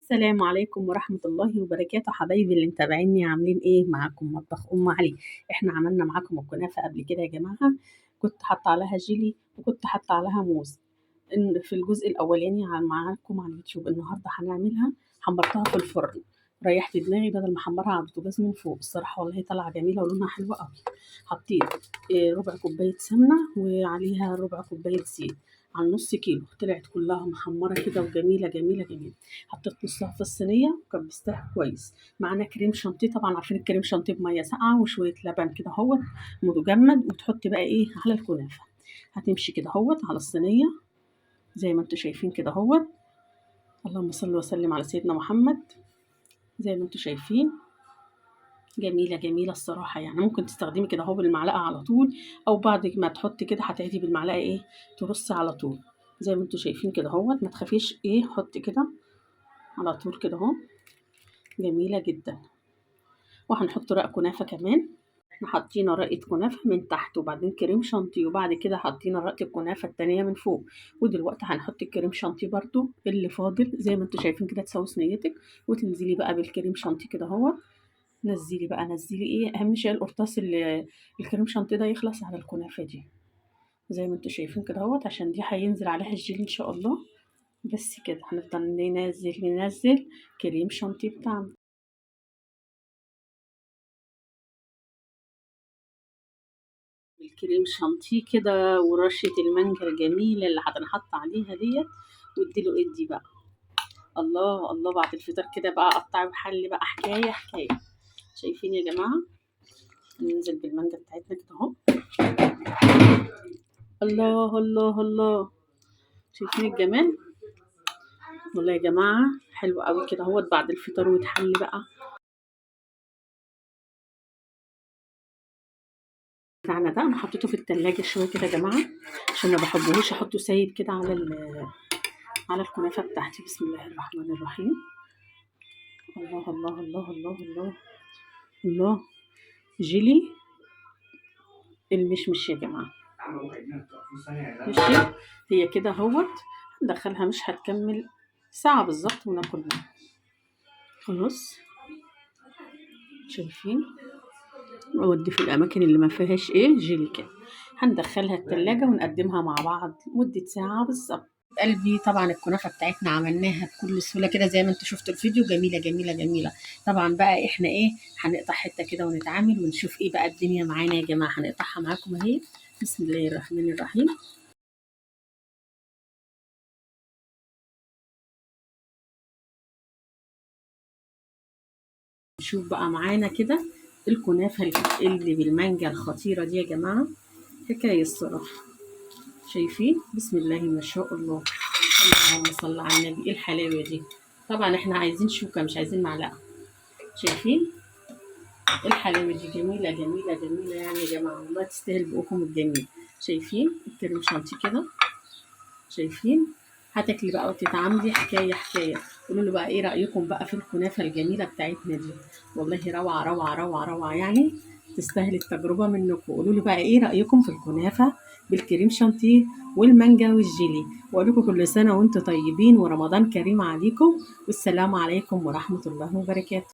السلام عليكم ورحمة الله وبركاته حبايبي اللي متابعيني عاملين ايه معاكم مطبخ ام علي. احنا عملنا معاكم الكنافة قبل كده يا جماعة. كنت حاطة عليها جيلي وكنت حاطة عليها موز. إن في الجزء الاولاني معاكم على اليوتيوب. النهارده هنعملها. حمرتها في الفرن. ريحت دماغي بدل ما احمرها على البوتاجاز من فوق. الصراحة والله طالعة جميلة ولونها حلو قوي. حطيت ربع كوباية سمنة وعليها ربع كوباية زيت على نص كيلو. طلعت كلها محمرة كده وجميلة جميلة جميلة. حطيت نصها في الصينية وكبستها كويس. معانا كريم شانتيه، طبعا عارفين الكريم شانتيه بمية ساقعة وشوية لبن كده اهوت مجمد. وتحطي بقى ايه على الكنافة. هتمشي كده اهوت على الصينية زي ما انتوا شايفين كده اهوت. اللهم صل وسلم على سيدنا محمد. زي ما انتوا شايفين جميلة جميلة الصراحة. يعني ممكن تستخدمي كده اهو بالمعلقة على طول، او بعد ما تحطي كده هتعيدي بالمعلقة ايه ترصي على طول. زي ما انتوا شايفين كده اهوت. ما تخافيش ايه حطي كده على طول كده اهو. جميلة جدا. وهنحط رق كنافة كمان. احنا حطينا رقة كنافة من تحت وبعدين كريم شانتيه وبعد كده حطينا رقة الكنافة التانية من فوق. ودلوقتي هنحط الكريم شانتيه برضو اللي فاضل زي ما انتوا شايفين كده. تسوي صينيتك وتنزلي بقى بالكريم شانتيه كده اهو. نزلي بقى نزلي ايه اهم شيء القرطاس اللي الكريم شانتيه ده يخلص على الكنافة دي. زي ما انتوا شايفين كده اهوت عشان دي هينزل عليها الجيل ان شاء الله. بس كده هنفضل ننزل كريم شانتيه بتاعنا. الكريم شانتيه كده ورشة المانجا الجميلة اللي هتنحط عليها ديت. واديله ادي بقى. الله الله بعد الفطار كده بقى قطعي وحلي بقى حكاية حكاية. شايفين يا جماعة. ننزل بالمانجا بتاعتنا كده اهو. الله الله الله. شايفين الجمال. والله يا جماعة حلو قوي كده اهوت بعد الفطار وتحلي بقى بتاعنا ده. انا حطيته في التلاجة شوية كده يا جماعة عشان ما بحبهوش احطه سايب كده على الكنافة بتاعتي. بسم الله الرحمن الرحيم. الله الله الله الله الله الله. جيلي المشمش يا جماعة. ماشي. هي كده اهوت. ندخلها مش هتكمل ساعة بالظبط وناكلها. خلاص. شايفين. اودي في الاماكن اللي ما فيهاش ايه جيلي كده. هندخلها التلاجة ونقدمها مع بعض مدة ساعة بالظبط. قلبي طبعا الكنافه بتاعتنا عملناها بكل سهوله كده زي ما انتوا شفتوا الفيديو. جميله جميله جميله. طبعا بقى احنا ايه هنقطع حته كده ونتعامل ونشوف ايه بقى الدنيا معانا يا جماعه. هنقطعها معاكم اهي. بسم الله الرحمن الرحيم. نشوف بقى معانا كده الكنافه اللي بالمانجا الخطيره دي يا جماعه. حكايه الصراحه. شايفين بسم الله ما شاء الله. اللهم صل على النبي. ايه الحلاوه دي. طبعا احنا عايزين شوكه مش عايزين معلقه. شايفين الحلاوة دي. جميلة جميلة جميلة يعني يا جماعة والله تستاهل بقكم الجميل. شايفين الكريم شانتيه كده. شايفين. هتاكلي بقى وتتعاملي حكاية حكاية. قولوا له بقى ايه رأيكم بقى في الكنافة الجميلة بتاعتنا دي. والله روعة روعة روعة روعة يعني. تستاهل التجربة منكم. قولوا لي بقى ايه رأيكم في الكنافة بالكريم شانتيه والمانجا والجيلي. واقول لكم كل سنة وانتم طيبين ورمضان كريم عليكم. والسلام عليكم ورحمة الله وبركاته.